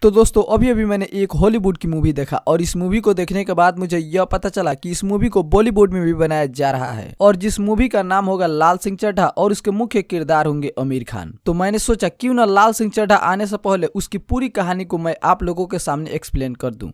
तो दोस्तों अभी अभी मैंने एक हॉलीवुड की मूवी देखा और इस मूवी को देखने के बाद मुझे यह पता चला कि इस मूवी को बॉलीवुड में भी बनाया जा रहा है और जिस मूवी का नाम होगा लाल सिंह चड्ढा और उसके मुख्य किरदार होंगे आमिर खान। तो मैंने सोचा क्यों ना लाल सिंह चड्ढा आने से पहले उसकी पूरी कहानी को मैं आप लोगों के सामने एक्सप्लेन कर दूं।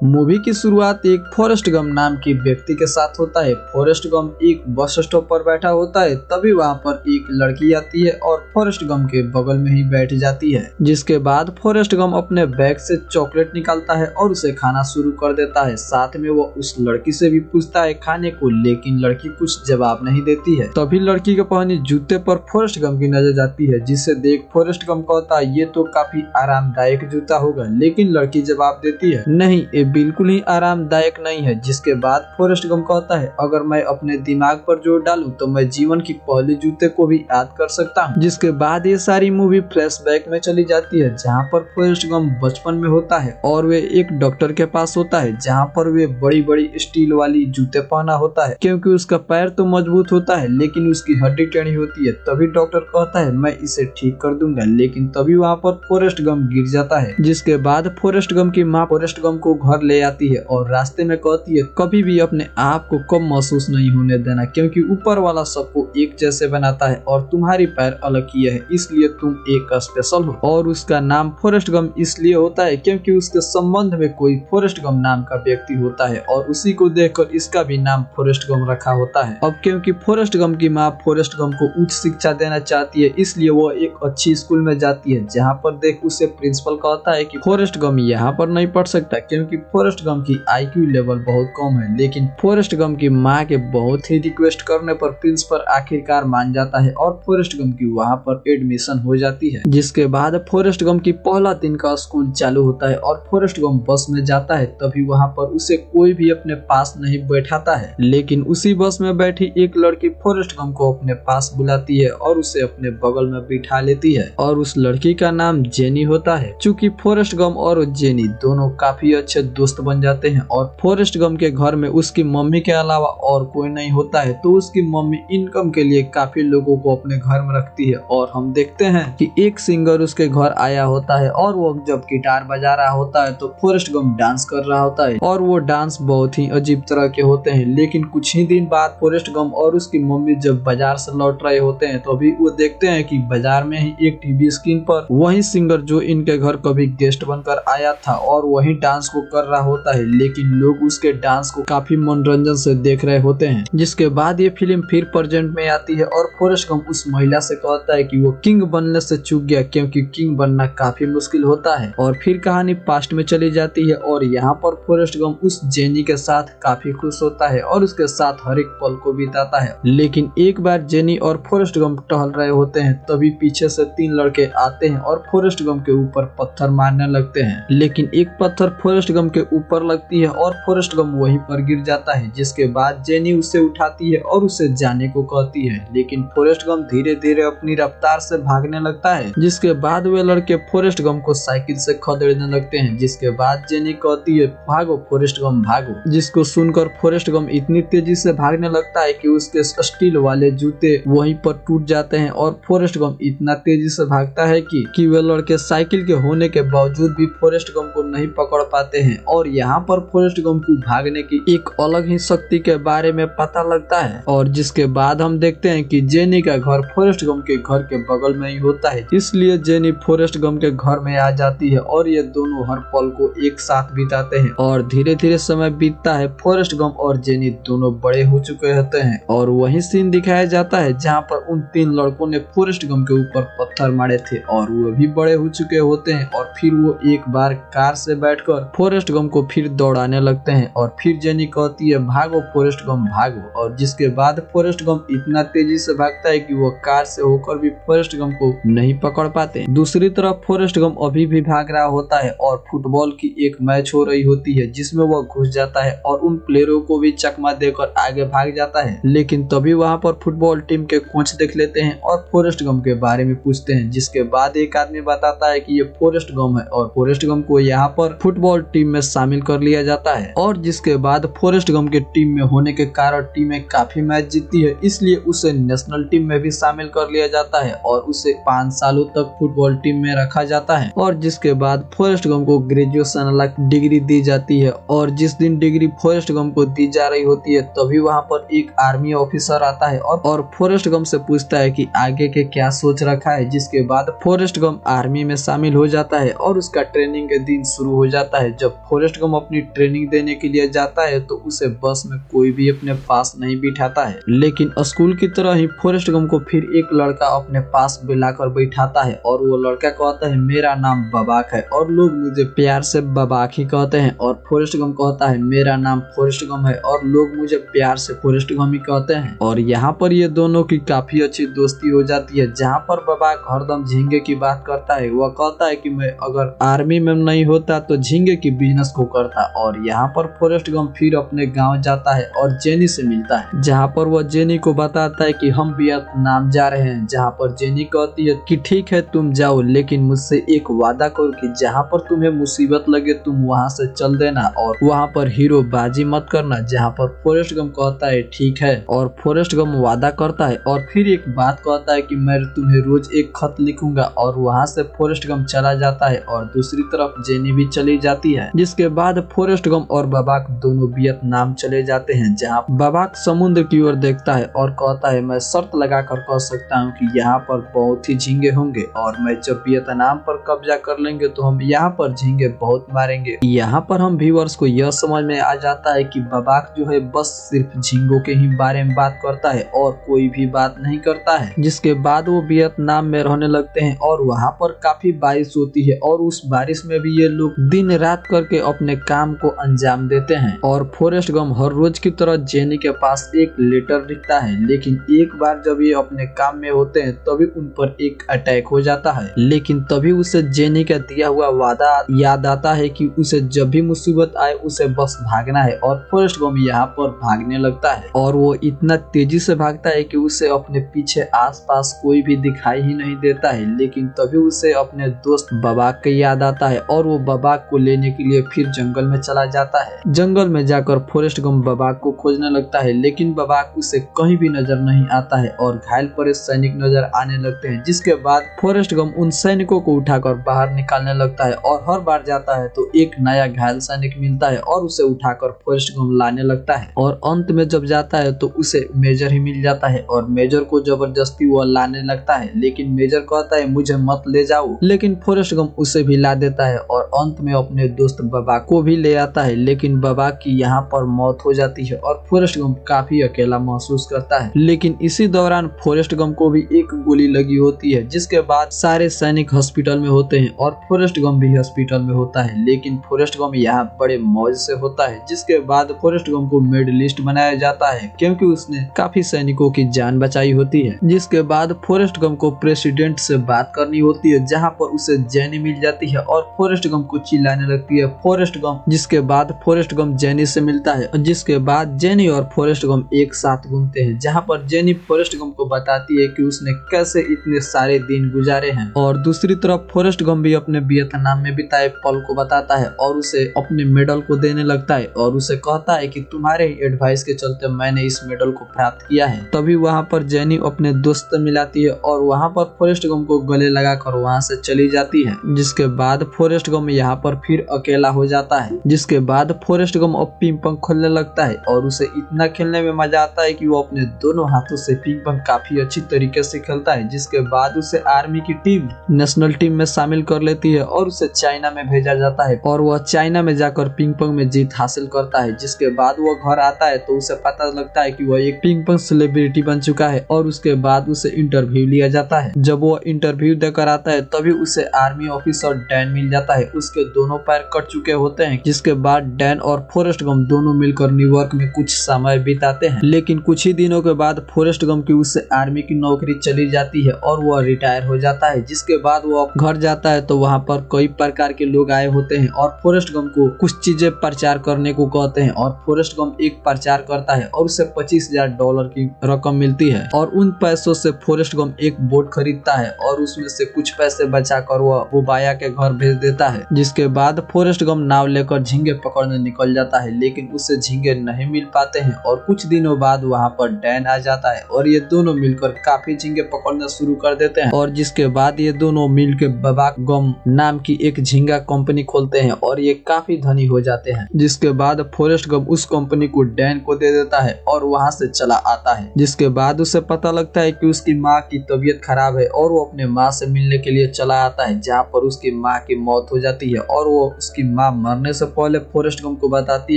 मूवी की शुरुआत एक फॉरेस्ट गम नाम के व्यक्ति के साथ होता है। फॉरेस्ट गम एक बस स्टॉप पर बैठा होता है, तभी वहाँ पर एक लड़की आती है और फॉरेस्ट गम के बगल में ही बैठ जाती है। जिसके बाद फॉरेस्ट गम अपने बैग से चॉकलेट निकालता है और उसे खाना शुरू कर देता है। साथ में वो उस लड़की से भी पूछता है खाने को, लेकिन लड़की कुछ जवाब नहीं देती है। तभी लड़की के पहने जूते पर फॉरेस्ट गम की नजर जाती है, जिसे देख फॉरेस्ट गम कहता है ये तो काफी आरामदायक जूता होगा, लेकिन लड़की जवाब देती है नहीं, बिल्कुल ही आरामदायक नहीं है। जिसके बाद फॉरेस्ट गम कहता है अगर मैं अपने दिमाग पर जोर डालूं तो मैं जीवन की पहले जूते को भी याद कर सकता हूं। जिसके बाद ये सारी मूवी फ्लैशबैक में चली जाती है, जहां पर फॉरेस्ट गम बचपन में होता है और वे एक डॉक्टर के पास होता है, जहां पर वे बड़ी बड़ी स्टील वाली जूते पहना होता है क्योंकि उसका पैर तो मजबूत होता है लेकिन उसकी हड्डी टेढ़ी होती है। तभी डॉक्टर कहता है मैं इसे ठीक कर दूंगा, लेकिन तभी वहाँ पर फॉरेस्ट गम गिर जाता है। जिसके बाद फॉरेस्ट गम की माँ फॉरेस्ट गम को घर ले आती है और रास्ते में कहती है कभी भी अपने आप को कम महसूस नहीं होने देना, क्योंकि ऊपर वाला सबको एक जैसे बनाता है और तुम्हारी पैर अलग किए है, इसलिए तुम एक स्पेशल हो। और उसका नाम फॉरेस्ट गम इसलिए होता है क्योंकि उसके संबंध में कोई फॉरेस्ट गम नाम का व्यक्ति होता है और उसी को देखकर इसका भी नाम फॉरेस्ट गम रखा होता है। अब क्योंकि फॉरेस्ट गम की माँ फॉरेस्ट गम को उच्च शिक्षा देना चाहती है, इसलिए वो एक अच्छी स्कूल में जाती है, जहाँ पर देख उसे प्रिंसिपल कहता है कि फॉरेस्ट गम यहाँ पर नहीं पढ़ सकता क्योंकि फॉरेस्ट गम की IQ लेवल बहुत कम है। लेकिन फॉरेस्ट गम की माँ के बहुत ही रिक्वेस्ट करने पर प्रिंसिपल आखिरकार मान जाता है और फॉरेस्ट गम की वहाँ पर एडमिशन हो जाती है। जिसके बाद फॉरेस्ट गम की पहला दिन का स्कूल चालू होता है और फॉरेस्ट गम बस में जाता है, तभी वहाँ पर उसे कोई भी अपने पास नहीं बैठाता है, लेकिन उसी बस में बैठी एक लड़की फॉरेस्ट गम को अपने पास बुलाती है और उसे अपने बगल में बिठा लेती है और उस लड़की का नाम जेनी होता है। चूँकि फॉरेस्ट गम और जेनी दोनों काफी अच्छे दोस्त बन जाते हैं और फॉरेस्ट गम के घर में उसकी मम्मी के अलावा और कोई नहीं होता है, तो उसकी मम्मी इनकम के लिए काफी लोगों को अपने घर में रखती है। और हम देखते हैं कि एक सिंगर उसके घर आया होता है और वो जब गिटार बजा रहा होता है तो फॉरेस्ट गम डांस कर रहा होता है और वो डांस बहुत ही अजीब तरह के होते हैं। लेकिन कुछ ही दिन बाद फॉरेस्ट गम और उसकी मम्मी जब बाजार से लौट रहे होते हैं, तो अभी वो देखते हैं कि बाजार में ही एक टीवी स्क्रीन पर वही सिंगर जो इनके घर कभी गेस्ट बनकर आया था और वही डांस को कर रहा होता है, लेकिन लोग उसके डांस को काफी मनोरंजन से देख रहे होते हैं। जिसके बाद ये फिल्म फिर प्रेजेंट में आती है और फॉरेस्ट गम उस महिला से कहता है कि वो किंग बनने से चूक गया क्योंकि किंग बनना काफी मुश्किल होता है। और फिर कहानी पास्ट में चली जाती है और यहाँ पर फॉरेस्ट गम उस जेनी के साथ काफी खुश होता है और उसके साथ हर एक पल को बिताता है। लेकिन एक बार जेनी और फॉरेस्ट गम टहल रहे होते हैं, तभी पीछे से 3 लड़के आते हैं और फॉरेस्ट गम के ऊपर पत्थर मारने लगते हैं, लेकिन एक पत्थर फॉरेस्ट गम के ऊपर लगती है और फॉरेस्ट गम वहीं पर गिर जाता है। जिसके बाद जेनी उसे उठाती है और उसे जाने को कहती है, लेकिन फॉरेस्ट गम धीरे धीरे अपनी रफ्तार से भागने लगता है। जिसके बाद वे लड़के फॉरेस्ट गम को साइकिल से खदेड़ने लगते हैं। जिसके बाद जेनी कहती है भागो फॉरेस्ट गम भागो, जिसको सुनकर फॉरेस्ट गम इतनी तेजी से भागने लगता है कि उसके स्टील वाले जूते वहीं पर टूट जाते हैं और फॉरेस्ट गम इतना तेजी से भागता है कि वे लड़के साइकिल के होने के बावजूद भी फॉरेस्ट गम को नहीं पकड़ पाते हैं। और यहाँ पर फॉरेस्ट गम को भागने की एक अलग ही शक्ति के बारे में पता लगता है। और जिसके बाद हम देखते हैं कि जेनी का घर फॉरेस्ट गम के घर के बगल में ही होता है, इसलिए जेनी फॉरेस्ट गम के घर में आ जाती है और ये दोनों हर पल को एक साथ बिताते हैं। और धीरे धीरे समय बीतता है, फॉरेस्ट गम और जेनी दोनों बड़े हो चुके होते हैं और वही सीन दिखाया जाता है जहाँ पर उन 3 लड़कों ने फॉरेस्ट गम के ऊपर पत्थर मारे थे और वो भी बड़े हो चुके होते हैं। और फिर वो एक बार कार से बैठकर फॉरेस्ट गम को फिर दौड़ाने लगते हैं और फिर जेनी कहती है भागो फॉरेस्ट गम भागो। और जिसके बाद फॉरेस्ट गम इतना तेजी से भागता है कि वो कार से होकर भी फॉरेस्ट गम को नहीं पकड़ पाते। दूसरी तरफ फॉरेस्ट गम अभी भी भाग रहा होता है और फुटबॉल की एक मैच हो रही होती है, जिसमें वो घुस जाता है और उन प्लेयरों को भी चकमा देकर आगे भाग जाता है। लेकिन तभी वहाँ पर फुटबॉल टीम के कोच देख लेते हैं और फॉरेस्ट गम के बारे में पूछते हैं। जिसके बाद एक आदमी बताता है कि ये फॉरेस्ट गम है और फॉरेस्ट गम को यहाँ पर फुटबॉल टीम में शामिल कर लिया जाता है और जिसके बाद फॉरेस्ट गम के टीम में होने के कारण टीमें काफी मैच जीतती है, इसलिए उसे नेशनल टीम में भी शामिल कर लिया जाता है और उसे 5 सालों तक फुटबॉल टीम में रखा जाता है। और जिसके बाद फॉरेस्ट गम को ग्रेजुएशन अलग डिग्री दी जाती है और जिस दिन डिग्री फॉरेस्ट गम को दी जा रही होती है तभी वहाँ पर एक आर्मी ऑफिसर आता है और फॉरेस्ट गम से पूछता है कि आगे के क्या सोच रखा है। जिसके बाद फॉरेस्ट गम आर्मी में शामिल हो जाता है और उसका ट्रेनिंग के दिन शुरू हो जाता है। जब फॉरेस्ट गम अपनी ट्रेनिंग देने के लिए जाता है तो उसे बस में कोई भी अपने पास नहीं बिठाता है, लेकिन स्कूल की तरह ही फॉरेस्ट गम को फिर एक लड़का अपने पास बुलाकर बैठाता है और वो लड़का कहता है मेरा नाम बबाक है और लोग मुझे प्यार से बबाक ही कहते हैं। और फॉरेस्ट गम कहता है मेरा नाम फॉरेस्ट गम है और लोग मुझे प्यार से फॉरेस्ट गम ही कहते हैं। और यहाँ पर ये दोनों की काफी अच्छी दोस्ती हो जाती है, जहाँ पर बबाक हरदम झींगे की बात करता है। वह कहता है कि मैं अगर आर्मी में नहीं होता तो झींगे की बिजनेस को करता। और यहाँ पर फॉरेस्ट गम फिर अपने गांव जाता है और जेनी से मिलता है, जहाँ पर वह जेनी को बताता है कि हम वियतनाम जा रहे हैं। जहाँ पर जेनी कहती है कि ठीक है तुम जाओ, लेकिन मुझसे एक वादा करो कि जहाँ पर तुम्हें मुसीबत लगे तुम वहाँ से चल देना और वहाँ पर हीरो बाजी मत करना। जहाँ पर फॉरेस्ट गम कहता है ठीक है और फॉरेस्ट गम वादा करता है और फिर एक बात कहता है कि मैं तुम्हें रोज एक खत लिखूंगा। और वहाँ से फॉरेस्ट गम चला जाता है और दूसरी तरफ जेनी भी चली जाती है। जिसके बाद फॉरेस्ट गम और बबाक दोनों वियतनाम चले जाते हैं, जहाँ बबाक समुद्र की ओर देखता है और कहता है मैं शर्त लगाकर कह सकता हूँ कि यहाँ पर बहुत ही झींगे होंगे और मैं जब वियतनाम पर कब्जा कर लेंगे तो हम यहाँ पर झींगे बहुत मारेंगे। यहाँ पर हम व्यूअर्स को यह समझ में आ जाता है कि बबाक जो है बस सिर्फ झींगों के ही बारे में बात करता है और कोई भी बात नहीं करता है। जिसके बाद वो वियतनाम में रहने लगते हैं और वहाँ पर काफी बारिश होती है और उस बारिश में भी ये लोग दिन रात करके अपने काम को अंजाम देते हैं। और फॉरेस्ट गम हर रोज की तरह जेनी के पास एक लेटर लिखता है, लेकिन एक बार जब ये अपने काम में होते हैं तभी उन पर एक अटैक हो जाता है। लेकिन तभी उसे जेनी का दिया हुआ वादा याद आता है कि उसे जब भी मुसीबत आए उसे बस भागना है। और फॉरेस्ट गम यहाँ पर भागने लगता है और वो इतना तेजी से भागता है कि उसे अपने पीछे आसपास कोई भी दिखाई ही नहीं देता है। लेकिन तभी उसे अपने दोस्त बबाक की याद आता है और वो बबाक को लेने के लिए फिर जंगल में चला जाता है। जंगल में जाकर फॉरेस्ट गम बबाक को खोजने लगता है, लेकिन बबाक उसे कहीं भी नजर नहीं आता है और घायल पड़े सैनिक नजर आने लगते हैं। जिसके बाद फॉरेस्ट गम उन सैनिकों को उठाकर बाहर निकालने लगता है और हर बार जाता है तो एक नया घायल सैनिक मिलता है और उसे उठाकर फॉरेस्ट गम लाने लगता है। और अंत में जब जाता है तो उसे मेजर ही मिल जाता है और मेजर को जबरदस्ती वह लाने लगता है, लेकिन मेजर कहता है मुझे मत ले जाओ। लेकिन फॉरेस्ट गम उसे भी ला देता है और अंत में अपने दोस्त बबाक को भी ले आता है, लेकिन बबाक की यहाँ पर मौत हो जाती है और फॉरेस्ट गम काफी अकेला महसूस करता है। लेकिन इसी दौरान फॉरेस्ट गम को भी एक गोली लगी होती है। जिसके बाद सारे सैनिक हॉस्पिटल में होते हैं और फॉरेस्ट गम भी हॉस्पिटल में होता है, लेकिन फॉरेस्ट गम यहाँ बड़े मौज से होता है। जिसके बाद फॉरेस्ट गम को मेडलिस्ट बनाया जाता है क्योंकि उसने काफी सैनिकों की जान बचाई होती है। जिसके बाद फॉरेस्ट गम को प्रेसिडेंट से बात करनी होती है, जहाँ पर उसे जेनी मिल जाती है और फॉरेस्ट गम को चिल्लाने लगती है फॉरेस्ट गम। जिसके बाद फॉरेस्ट गम जेनी से मिलता है, जिसके बाद जेनी और फॉरेस्ट गम एक साथ घूमते हैं, जहाँ पर जेनी फॉरेस्ट गम को बताती है कि उसने कैसे इतने सारे दिन गुजारे हैं। और दूसरी तरफ फॉरेस्ट गम भी अपने वियतनाम में बिताए पल को बताता है और उसे अपने मेडल को देने लगता है और उसे कहता है कि तुम्हारे ही एडवाइस के चलते मैंने इस मेडल को प्राप्त किया है। तभी वहाँ पर जेनी अपने दोस्त से मिलाती है और वहाँ पर फॉरेस्ट गम को गले लगाकर वहाँ से चली जाती है। जिसके बाद फॉरेस्ट गम यहाँ पर फिर अकेला हो जाता है। जिसके बाद फॉरेस्ट गम अब पिंग पोंग खेलने लगता है और उसे इतना खेलने में मजा आता है कि वो अपने दोनों हाथों से पिंग पोंग काफी अच्छी तरीके से खेलता है। जिसके बाद उसे आर्मी की टीम नेशनल टीम में शामिल कर लेती है और उसे चाइना में भेजा जाता है और वह चाइना में जाकर पिंग पोंग में जीत हासिल करता है। जिसके बाद वो घर आता है तो उसे पता लगता है कि वह एक पिंग पोंग सेलिब्रिटी बन चुका है और उसके बाद उसे इंटरव्यू लिया जाता है। जब वो इंटरव्यू देकर आता है तभी उसे आर्मी ऑफिसर डैन मिल जाता है। उसके दोनों पैर कट चुके होते हैं। जिसके बाद डैन और फॉरेस्ट गम दोनों मिलकर न्यूयॉर्क में कुछ समय बिताते हैं, लेकिन कुछ ही दिनों के बाद फॉरेस्ट गम की उससे आर्मी की नौकरी चली जाती है और वह रिटायर हो जाता है। जिसके बाद वो घर जाता है तो वहाँ पर कई प्रकार के लोग आए होते हैं और फॉरेस्ट गम को कुछ चीजें प्रचार करने को कहते हैं और फॉरेस्ट गम एक प्रचार करता है और उसे $25,000 की रकम मिलती है और उन पैसों से फॉरेस्ट गम एक बोट खरीदता है और उसमें से कुछ पैसे बचाकर वो बाया के घर भेज देता है। जिसके बाद फॉरेस्ट गम गम नाव लेकर झींगे पकड़ने निकल जाता है, लेकिन उसे झींगे नहीं मिल पाते हैं और कुछ दिनों बाद वहाँ पर डैन आ जाता है और ये दोनों मिलकर काफी झींगे पकड़ना शुरू कर देते हैं। और जिसके बाद ये दोनों मिलकर बबाक गम नाम की एक झींगा कंपनी खोलते हैं और ये काफी धनी हो जाते हैं। जिसके बाद फॉरेस्ट गम उस कंपनी को डैन को दे देता है और वहाँ से चला आता है। जिसके बाद उसे पता लगता है कि उसकी माँ की तबीयत खराब है और वो अपने माँ से मिलने के लिए चला आता है, जहाँ पर उसकी माँ की मौत हो जाती है और वो उसकी माँ मरने से पहले फॉरेस्ट गम को बताती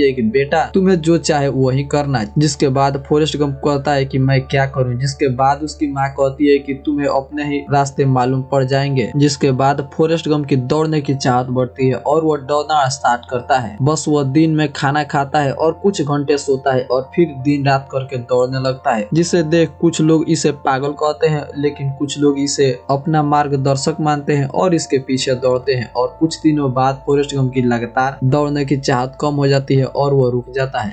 है कि बेटा तुम्हें जो चाहे वही करना। जिसके बाद फॉरेस्ट गम कहता है कि मैं क्या करूं। जिसके बाद उसकी माँ कहती है कि तुम्हें अपने ही रास्ते मालूम पड़ जाएंगे। जिसके बाद फॉरेस्ट गम की दौड़ने की चाहत बढ़ती है और वो दौड़ना स्टार्ट करता है। बस वो दिन में खाना खाता है और कुछ घंटे सोता है और फिर दिन रात करके दौड़ने लगता है, जिसे देख कुछ लोग इसे पागल कहते हैं, लेकिन कुछ लोग इसे अपना मार्गदर्शक मानते हैं और इसके पीछे दौड़ते हैं। और कुछ दिनों बाद फॉरेस्ट गम की लगातार दौड़ने की चाहत कम हो जाती है और वो रुक जाता है।